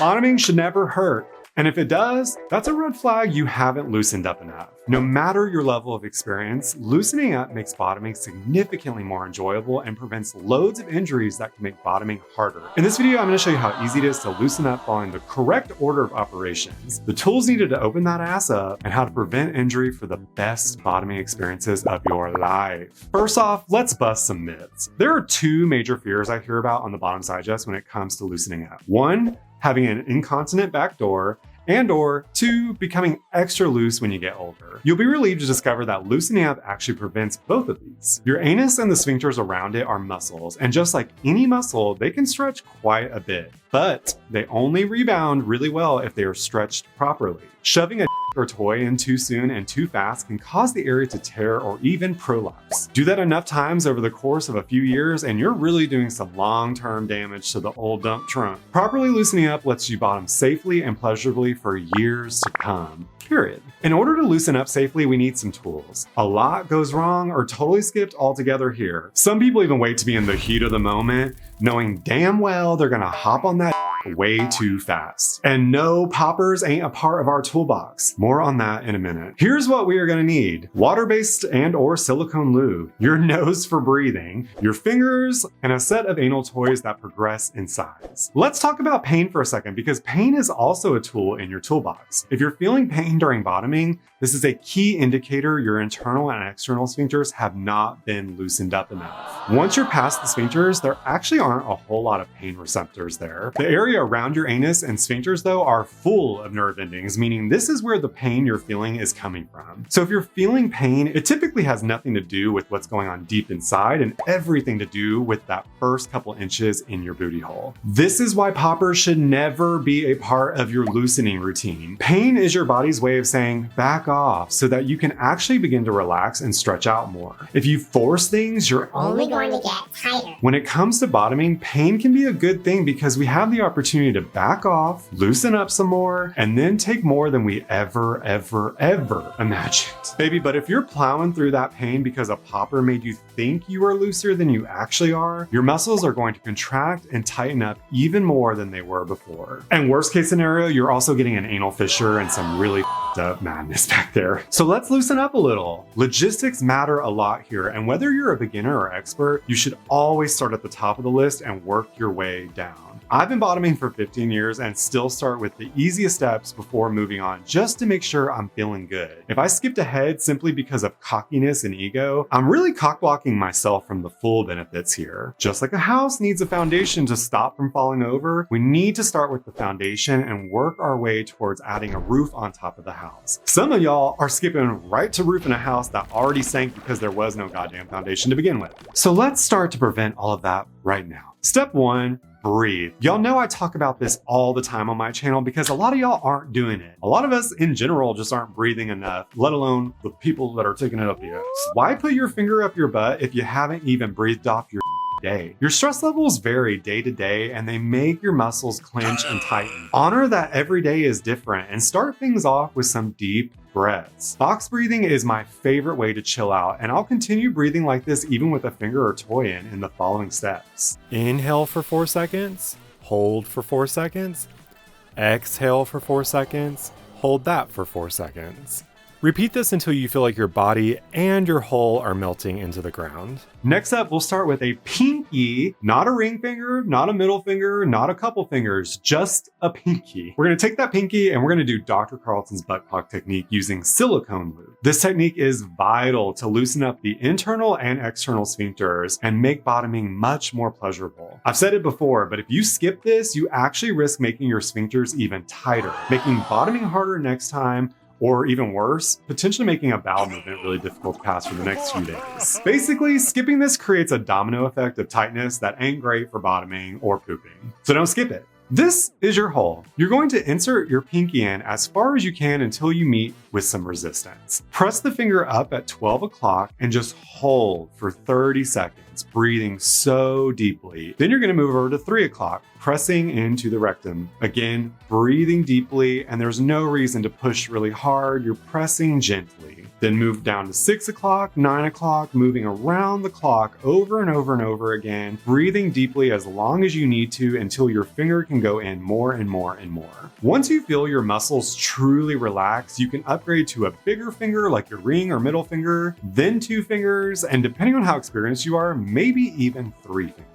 Bottoming should never hurt. And if it does, that's a red flag you haven't loosened up enough. No matter your level of experience, loosening up makes bottoming significantly more enjoyable and prevents loads of injuries that can make bottoming harder. In this video, I'm going to show you how easy it is to loosen up following the correct order of operations, the tools needed to open that ass up, and how to prevent injury for the best bottoming experiences of your life. First off, let's bust some myths. There are two major fears I hear about on the Bottoms Digest when it comes to loosening up. One, having an incontinent back door, and/or two, becoming extra loose when you get older. You'll be relieved to discover that loosening up actually prevents both of these. Your anus and the sphincters around it are muscles, and just like any muscle, they can stretch quite a bit, but they only rebound really well if they are stretched properly. Shoving a or toy in too soon and too fast can cause the area to tear or even prolapse. Do that enough times over the course of a few years and you're really doing some long-term damage to the old dump trunk. Properly loosening up lets you bottom safely and pleasurably for years to come. Period. In order to loosen up safely, we need some tools. A lot goes wrong or totally skipped altogether here. Some people even wait to be in the heat of the moment, knowing damn well they're gonna hop on that way too fast. And no, poppers ain't a part of our toolbox. More on that in a minute. Here's what we are gonna need: water-based and/or silicone lube, your nose for breathing, your fingers, and a set of anal toys that progress in size. Let's talk about pain for a second, because pain is also a tool in your toolbox. If you're feeling pain during bottoming, this is a key indicator your internal and external sphincters have not been loosened up enough. Once you're past the sphincters, there actually aren't a whole lot of pain receptors there. The area around your anus and sphincters, though, are full of nerve endings, meaning this is where the pain you're feeling is coming from. So if you're feeling pain, it typically has nothing to do with what's going on deep inside and everything to do with that first couple inches in your booty hole. This is why poppers should never be a part of your loosening routine. Pain is your body's way of saying, back off, so that you can actually begin to relax and stretch out more. If you force things, you're only going to get tighter. When it comes to bottoming, pain can be a good thing because we have the opportunity to back off, loosen up some more, and then take more than we ever imagined. Baby, but if you're plowing through that pain because a popper made you think you are looser than you actually are, your muscles are going to contract and tighten up even more than they were before. And worst case scenario, you're also getting an anal fissure and some really up madness back there. So let's loosen up a little. Logistics matter a lot here, and whether you're a beginner or expert, you should always start at the top of the list and work your way down. I've been bottoming for 15 years and still start with the easiest steps before moving on, just to make sure I'm feeling good. If I skipped ahead simply because of cockiness and ego, I'm really cock-blocking myself from the full benefits here. Just like a house needs a foundation to stop from falling over, we need to start with the foundation and work our way towards adding a roof on top of the house. Some of y'all are skipping right to roofing a house that already sank because there was no goddamn foundation to begin with. So let's start to prevent all of that right now. Step one, breathe. Y'all know I talk about this all the time on my channel because a lot of y'all aren't doing it. A lot of us in general just aren't breathing enough, let alone the people that are taking it up the ass. Why put your finger up your butt if you haven't even breathed off your day? Your stress levels vary day to day and they make your muscles clench and tighten. Honor that every day is different and start things off with some deep breaths. Box breathing is my favorite way to chill out, and I'll continue breathing like this even with a finger or toy in the following steps. Inhale for 4 seconds, hold for 4 seconds, exhale for 4 seconds, hold that for 4 seconds. Repeat this until you feel like your body and your hole are melting into the ground. Next up, we'll start with a pinky, not a ring finger, not a middle finger, not a couple fingers, just a pinky. We're gonna take that pinky and we're gonna do Dr. Carlton's butt plug technique using silicone lube. This technique is vital to loosen up the internal and external sphincters and make bottoming much more pleasurable. I've said it before, but if you skip this, you actually risk making your sphincters even tighter, making bottoming harder next time, or even worse, potentially making a bowel movement really difficult to pass for the next few days. Basically, skipping this creates a domino effect of tightness that ain't great for bottoming or pooping. So don't skip it. This is your hole. You're going to insert your pinky in as far as you can until you meet with some resistance. Press the finger up at 12 o'clock and just hold for 30 seconds, breathing so deeply. Then you're gonna move over to 3 o'clock, pressing into the rectum. Again, breathing deeply, and there's no reason to push really hard. You're pressing gently. Then move down to 6 o'clock, 9 o'clock, moving around the clock over and over and over again, breathing deeply as long as you need to until your finger can go in more and more and more. Once you feel your muscles truly relax, you can upgrade to a bigger finger like your ring or middle finger, then 2 fingers, and depending on how experienced you are, maybe even 3 fingers.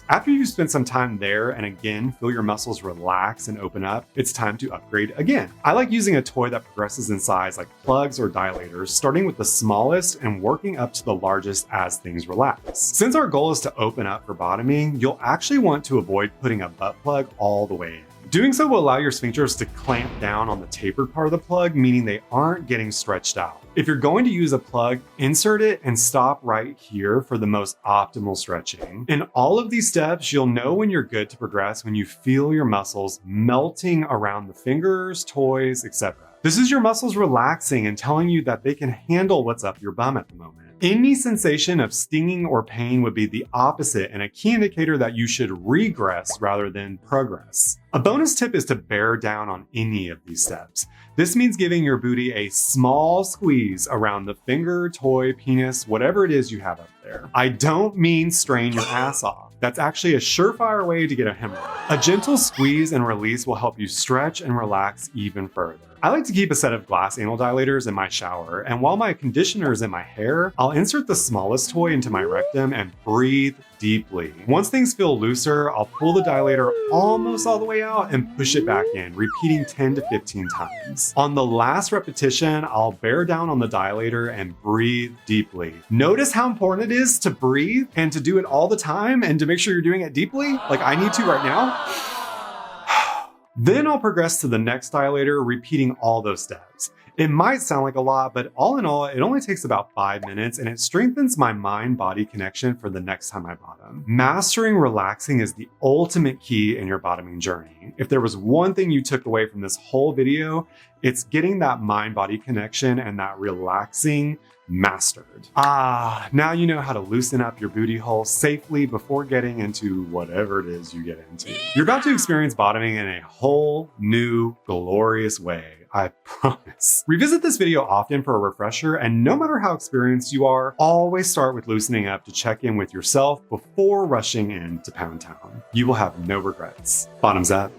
After you've spent some time there and again feel your muscles relax and open up, it's time to upgrade again. I like using a toy that progresses in size like plugs or dilators, starting with the smallest and working up to the largest as things relax. Since our goal is to open up for bottoming, you'll actually want to avoid putting a butt plug all the way in. Doing so will allow your sphincters to clamp down on the tapered part of the plug, meaning they aren't getting stretched out. If you're going to use a plug, insert it and stop right here for the most optimal stretching. In all of these steps, you'll know when you're good to progress when you feel your muscles melting around the fingers, toys, etc. This is your muscles relaxing and telling you that they can handle what's up your bum at the moment. Any sensation of stinging or pain would be the opposite and a key indicator that you should regress rather than progress. A bonus tip is to bear down on any of these steps. This means giving your booty a small squeeze around the finger, toy, penis, whatever it is you have up there. I don't mean strain your ass off. That's actually a surefire way to get a hemorrhoid. A gentle squeeze and release will help you stretch and relax even further. I like to keep a set of glass anal dilators in my shower, and while my conditioner is in my hair, I'll insert the smallest toy into my rectum and breathe deeply. Once things feel looser, I'll pull the dilator almost all the way out and push it back in, repeating 10 to 15 times. On the last repetition, I'll bear down on the dilator and breathe deeply. Notice how important it is to breathe and to do it all the time and to make sure you're doing it deeply, like I need to right now. Then I'll progress to the next dilator, repeating all those steps. It might sound like a lot, but all in all, it only takes about 5 minutes and it strengthens my mind-body connection for the next time I bottom. Mastering relaxing is the ultimate key in your bottoming journey. If there was one thing you took away from this whole video, it's getting that mind-body connection and that relaxing mastered. Now you know how to loosen up your booty hole safely before getting into whatever it is you get into. You're about to experience bottoming in a whole new, glorious way. I promise. Revisit this video often for a refresher, and no matter how experienced you are, always start with loosening up to check in with yourself before rushing into Pound Town. You will have no regrets. Bottoms up.